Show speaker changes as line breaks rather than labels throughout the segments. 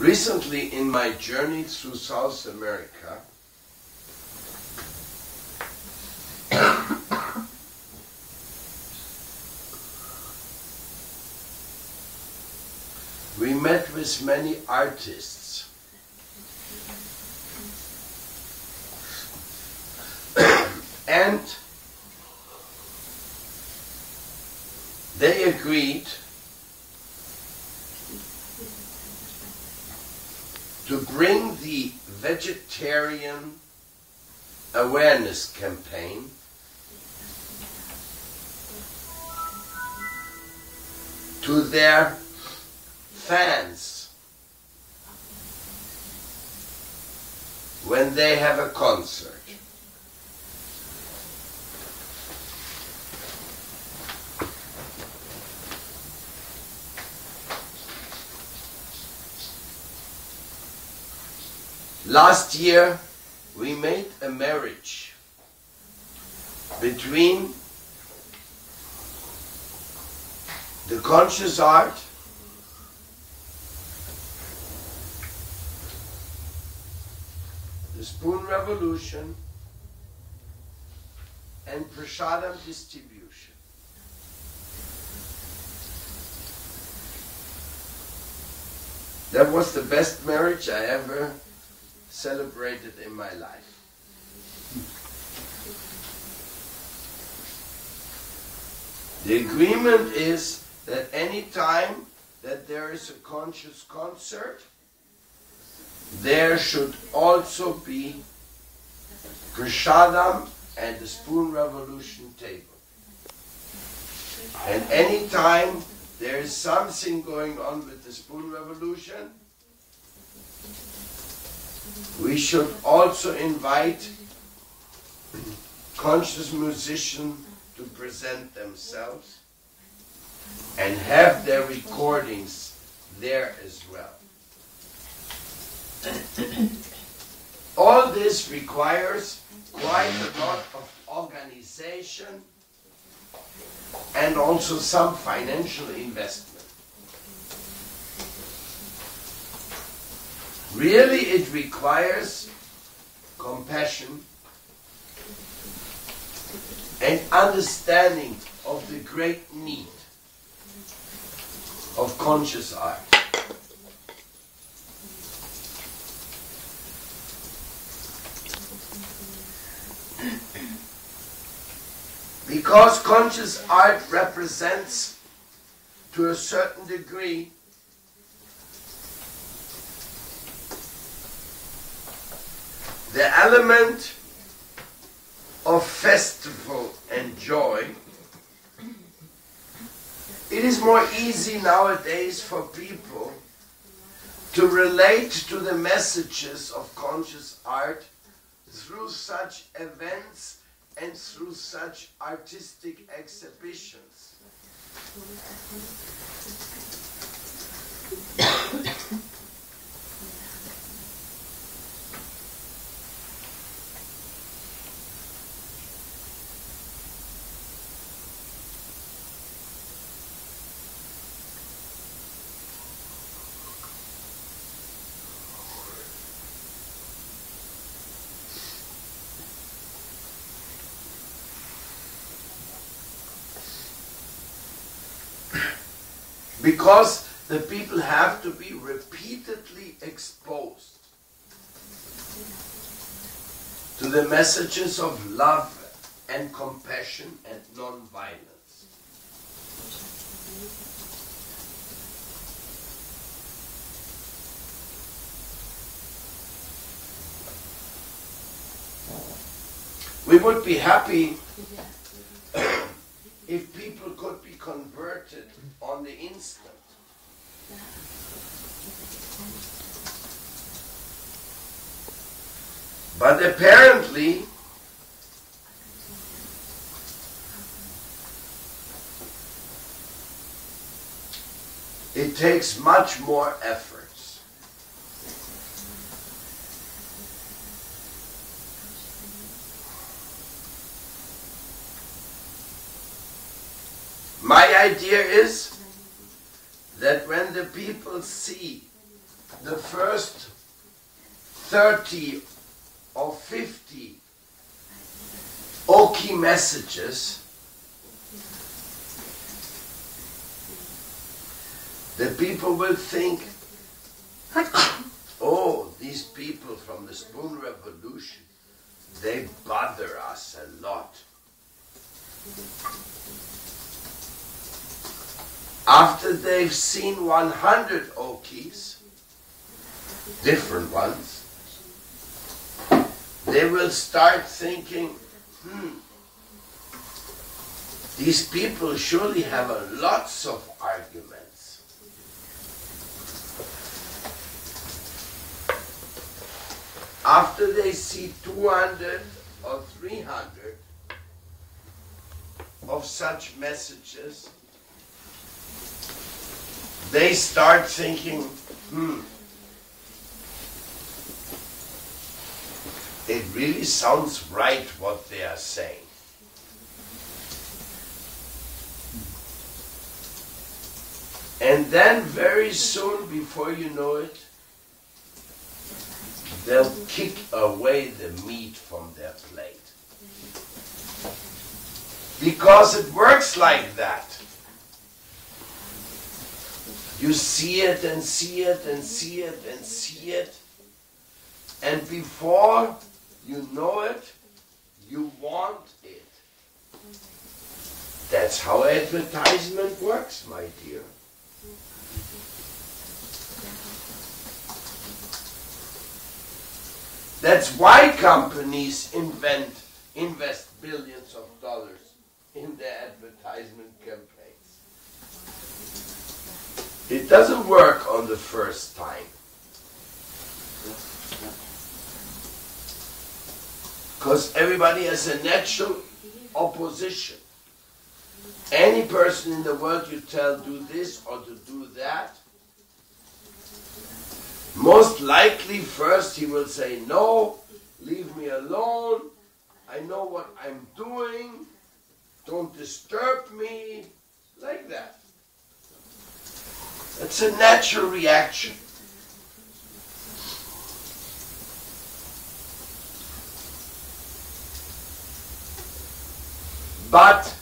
Recently, in my journey through South America, we met with many artists. And they agreed to bring the vegetarian awareness campaign to their fans when they have a concert. Last year, we made a marriage between the conscious art the spoon revolution and prasadam distribution. That was the best marriage I ever celebrated in my life. The agreement is that any time that there is a conscious concert, there should also be prasadam and the spoon revolution table. And any time there is something going on with the spoon revolution, we should also invite conscious musicians to present themselves and have their recordings there as well. All this requires quite a lot of organization and also some financial investment. Really, it requires compassion and understanding of the great need of conscious art. Because conscious art represents, to a certain degree, the element of festival and joy, it is more easy nowadays for people to relate to the messages of conscious art through such events and through such artistic exhibitions. Because the people have to be repeatedly exposed to the messages of love and compassion and non-violence. We would be happy if people could be converted on the instant. But apparently, it takes much more efforts. My idea is that when the people see the first 30 or 50 Oki messages, the people will think, oh, these people from the Spoon Revolution, they bother us a lot. After they've seen 100 Okis, different ones, they will start thinking, these people surely have lots of arguments. After they see 200 or 300 of such messages, they start thinking, it really sounds right what they are saying. And then very soon, before you know it, they'll kick away the meat from their plate. Because it works like that. You see it and see it and see it and see it, and before you know it, you want it. That's how advertisement works, my dear. That's why companies invest billions of dollars in their advertisement campaigns. It doesn't work on the first time. Because everybody has a natural opposition. Any person in the world you tell do this or to do that, most likely first he will say, no, leave me alone, I know what I'm doing, don't disturb me, like that. It's a natural reaction. But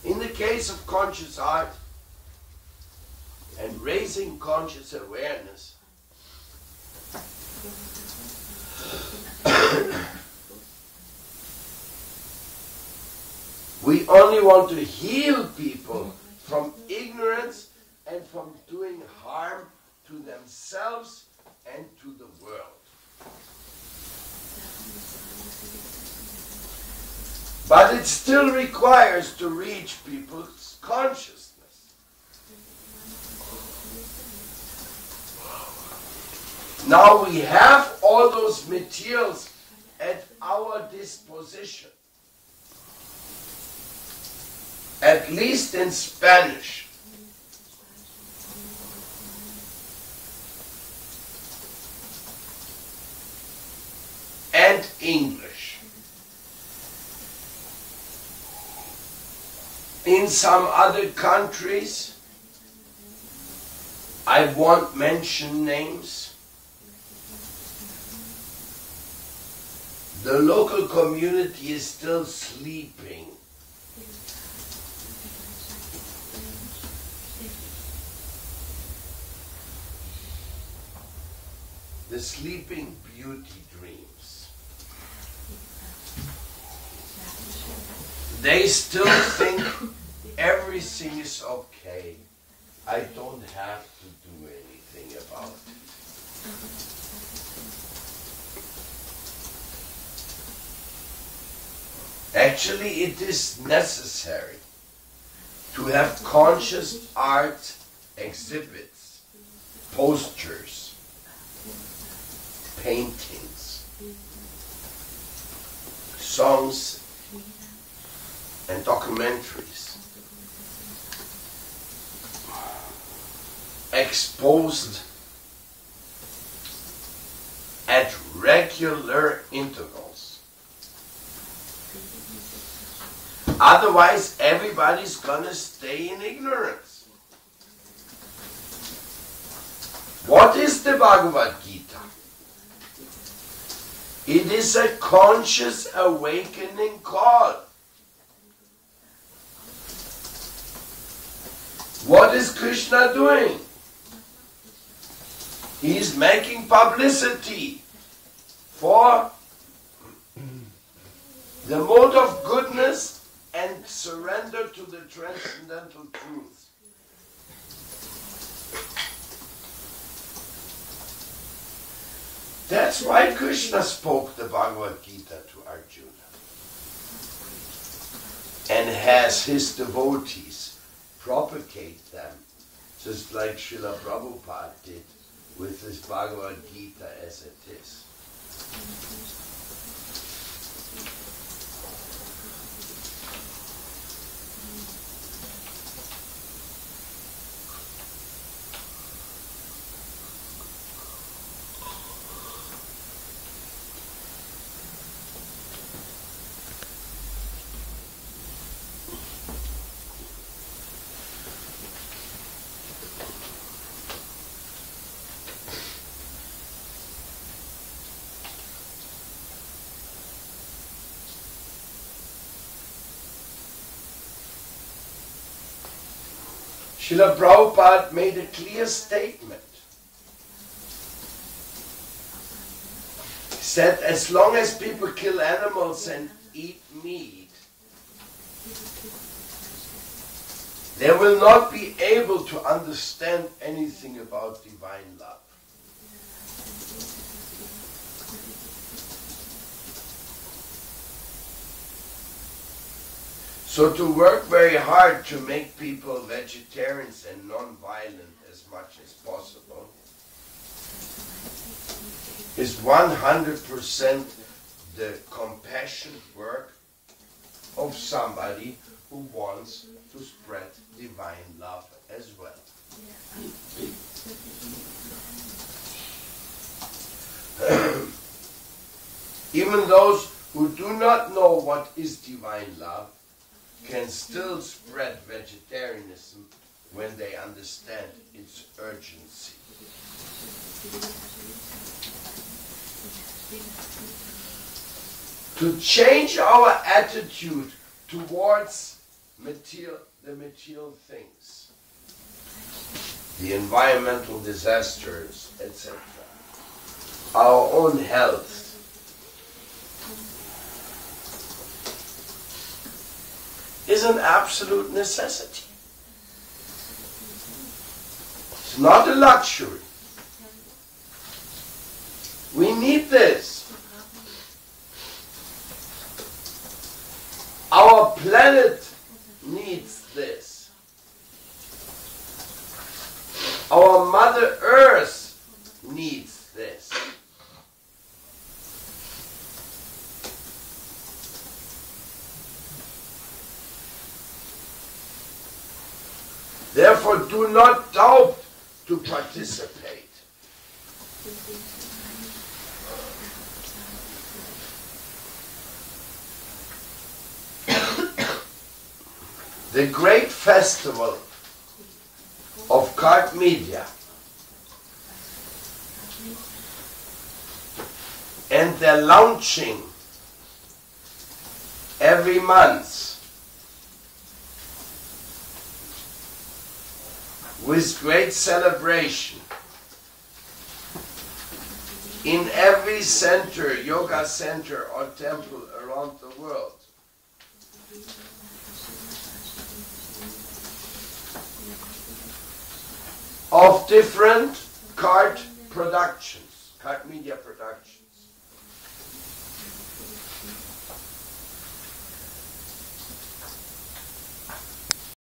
in the case of conscious art and raising conscious awareness, we only want to heal people from ignorance and from doing harm to themselves and to the world. But it still requires to reach people's consciousness. Now we have all those materials at our disposition. At least in Spanish. And English. In some other countries, I won't mention names, the local community is still sleeping. The sleeping beauty dreams. They still think everything is okay. I don't have to do anything about it. Actually, it is necessary to have conscious art exhibits, posters, paintings, songs, and documentaries exposed at regular intervals. Otherwise, everybody's gonna stay in ignorance. What is the Bhagavad Gita? It is a conscious awakening call. What is Krishna doing? He is making publicity for the mode of goodness and surrender to the transcendental truth. That's why Krishna spoke the Bhagavad Gita to Arjuna and has his devotees propagate them, just like Srila Prabhupada did with his Bhagavad Gita as it is. Srila Prabhupada made a clear statement. He said, as long as people kill animals and eat meat, they will not be able to understand anything about divine love. So to work very hard to make people vegetarians and non-violent as much as possible is 100% the compassionate work of somebody who wants to spread divine love as well. Even those who do not know what is divine love can still spread vegetarianism when they understand its urgency. To change our attitude towards the material things, the environmental disasters, etc., our own health, is an absolute necessity. It's not a luxury. We need this. Our planet needs this. Our Mother Earth needs this. Therefore, do not doubt to participate. The great festival of card media and their launching every month with great celebration in every center, yoga center or temple around the world. Of different card productions, card media productions.